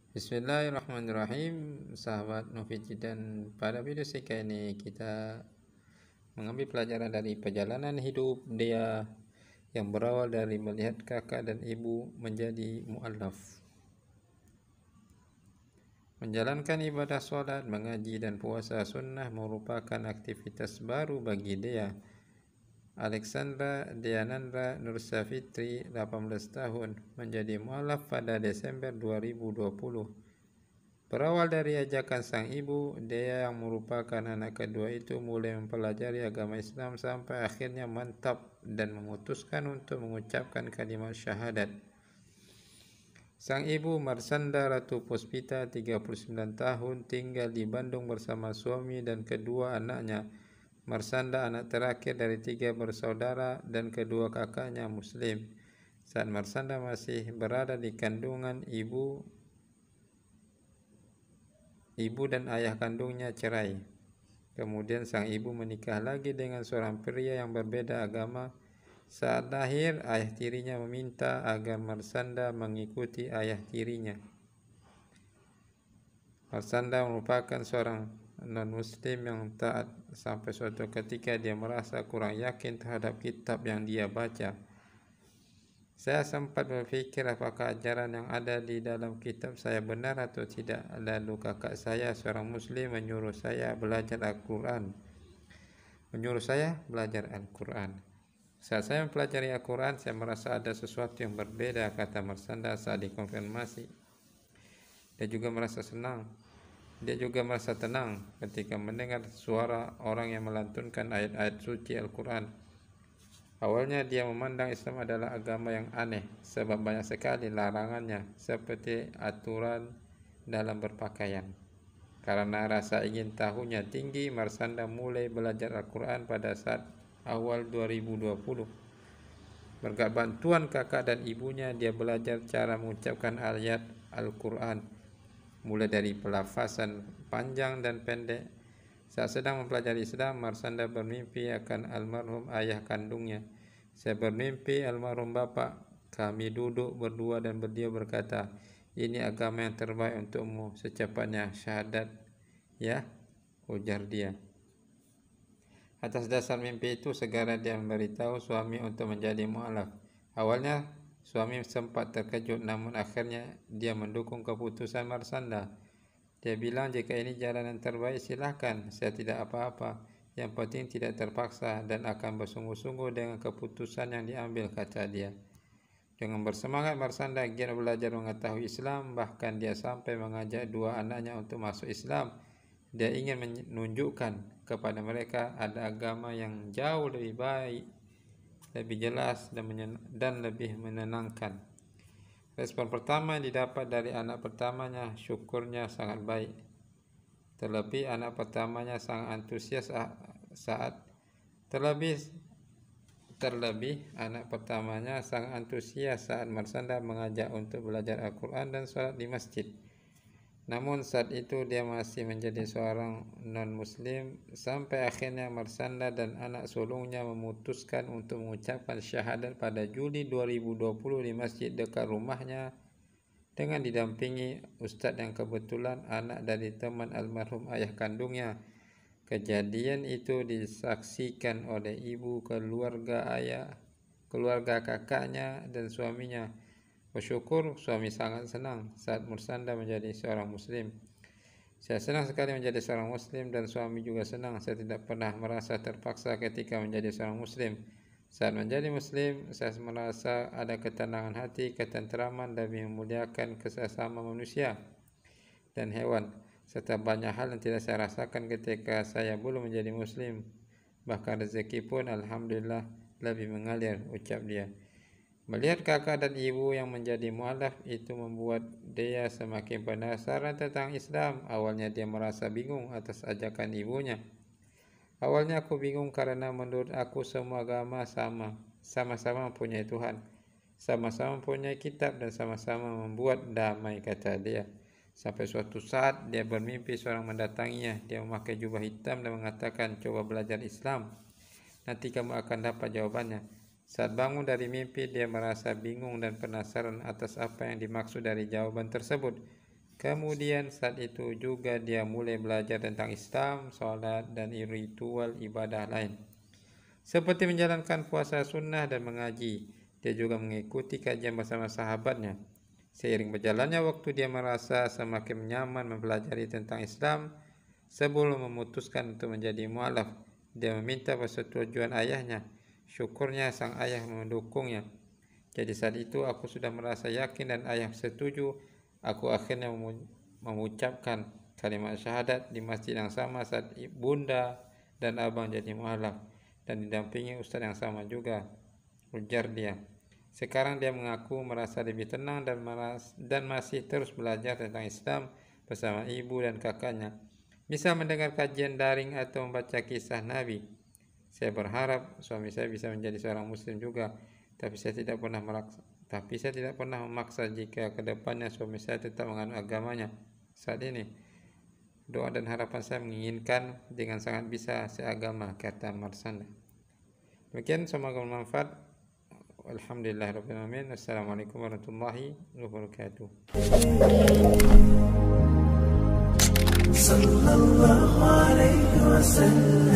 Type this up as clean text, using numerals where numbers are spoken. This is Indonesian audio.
Bismillahirrahmanirrahim, sahabat Noviji, dan pada video kali ini kita mengambil pelajaran dari perjalanan hidup dia yang berawal dari melihat kakak dan ibu menjadi mu'allaf. Menjalankan ibadah sholat, mengaji, dan puasa sunnah merupakan aktivitas baru bagi dia. Alexandra Dianandra Nursafitri, 18 tahun, menjadi mu'allaf pada Desember 2020. Berawal dari ajakan sang ibu, dia yang merupakan anak kedua itu mulai mempelajari agama Islam sampai akhirnya mantap dan memutuskan untuk mengucapkan kalimat syahadat. Sang ibu Marsanda Ratu Puspita, 39 tahun, tinggal di Bandung bersama suami dan kedua anaknya. Marsanda anak terakhir dari 3 bersaudara dan kedua kakaknya Muslim. Saat Marsanda masih berada di kandungan, ibu dan ayah kandungnya cerai. Kemudian sang ibu menikah lagi dengan seorang pria yang berbeda agama. Saat lahir, ayah tirinya meminta agar Marsanda mengikuti ayah tirinya. Marsanda merupakan seorang non-muslim yang taat sampai suatu ketika dia merasa kurang yakin terhadap kitab yang dia baca. Saya sempat berpikir apakah ajaran yang ada di dalam kitab saya benar atau tidak. Lalu kakak saya, seorang muslim, menyuruh saya belajar Al-Quran. Saat saya mempelajari Al-Quran, saya merasa ada sesuatu yang berbeda, kata Marsanda saat dikonfirmasi. Dia juga merasa tenang ketika mendengar suara orang yang melantunkan ayat-ayat suci Al-Quran. Awalnya dia memandang Islam adalah agama yang aneh sebab banyak sekali larangannya, seperti aturan dalam berpakaian. Karena rasa ingin tahunya tinggi, Marsanda mulai belajar Al-Quran pada saat awal 2020. Berkat bantuan kakak dan ibunya, dia belajar cara mengucapkan ayat Al-Quran, mulai dari pelafazan panjang dan pendek. Saat sedang mempelajari Islam, Marsanda bermimpi akan almarhum ayah kandungnya. Saya bermimpi almarhum bapak. Kami duduk berdua dan beliau berkata, "Ini agama yang terbaik untukmu, secepatnya syahadat ya," ujar dia. Atas dasar mimpi itu, segera dia memberitahu suami untuk menjadi mu'alaf. Awalnya suami sempat terkejut, namun akhirnya dia mendukung keputusan Marsanda. Dia bilang, "Jika ini jalan yang terbaik, silahkan. Saya tidak apa-apa. Yang penting tidak terpaksa dan akan bersungguh-sungguh dengan keputusan yang diambil," kata dia. Dengan bersemangat, Marsanda giat belajar mengetahui Islam. Bahkan dia sampai mengajak dua anaknya untuk masuk Islam. Dia ingin menunjukkan kepada mereka ada agama yang jauh lebih baik, lebih jelas dan lebih menenangkan. Respon pertama yang didapat dari anak pertamanya, syukurnya sangat baik. Terlebih anak pertamanya sangat antusias saat Marsanda mengajak untuk belajar Al-Quran dan sholat di masjid. Namun saat itu dia masih menjadi seorang non-muslim, sampai akhirnya Marsanda dan anak sulungnya memutuskan untuk mengucapkan syahadat pada Juli 2020 di masjid dekat rumahnya dengan didampingi ustadz yang kebetulan anak dari teman almarhum ayah kandungnya. Kejadian itu disaksikan oleh ibu, keluarga kakaknya dan suaminya. Bersyukur suami sangat senang saat Marsanda menjadi seorang muslim. Saya senang sekali menjadi seorang muslim dan suami juga senang. Saya tidak pernah merasa terpaksa ketika menjadi seorang muslim. Saat menjadi muslim, saya merasa ada ketenangan hati, ketenteraman, dan memuliakan kesesama manusia dan hewan, serta banyak hal yang tidak saya rasakan ketika saya belum menjadi muslim. Bahkan rezeki pun alhamdulillah lebih mengalir, ucap dia. Melihat kakak dan ibu yang menjadi mu'alaf itu membuat dia semakin penasaran tentang Islam. Awalnya dia merasa bingung atas ajakan ibunya. "Awalnya aku bingung karena menurut aku semua agama sama-sama mempunyai Tuhan, sama-sama mempunyai kitab dan sama-sama membuat damai," kata dia. Sampai suatu saat dia bermimpi seorang mendatanginya. Dia memakai jubah hitam dan mengatakan, "Coba belajar Islam, nanti kamu akan dapat jawabannya." Saat bangun dari mimpi, dia merasa bingung dan penasaran atas apa yang dimaksud dari jawaban tersebut. Kemudian saat itu juga dia mulai belajar tentang Islam, sholat, dan ritual ibadah lain. Seperti menjalankan puasa sunnah dan mengaji. Dia juga mengikuti kajian bersama sahabatnya. Seiring berjalannya waktu dia merasa semakin nyaman mempelajari tentang Islam. Sebelum memutuskan untuk menjadi mu'alaf, dia meminta persetujuan ayahnya. Syukurnya sang ayah mendukungnya. Jadi saat itu aku sudah merasa yakin dan ayah setuju. Aku akhirnya mengucapkan kalimat syahadat di masjid yang sama saat bunda dan abang jadi mu'alaf dan didampingi ustaz yang sama juga, ujar dia. Sekarang dia mengaku merasa lebih tenang dan masih terus belajar tentang Islam bersama ibu dan kakaknya. Misal mendengar kajian daring atau membaca kisah Nabi. Saya berharap suami saya bisa menjadi seorang muslim juga, tapi saya tidak pernah memaksa jika kedepannya suami saya tetap menganut agamanya. Saat ini, doa dan harapan saya menginginkan dengan sangat bisa seagama, kata Marsanda. Demikian, semoga bermanfaat. Alhamdulillah rabbil alamin. Assalamualaikum warahmatullahi wabarakatuh. Sallallahu alaihi wasallam.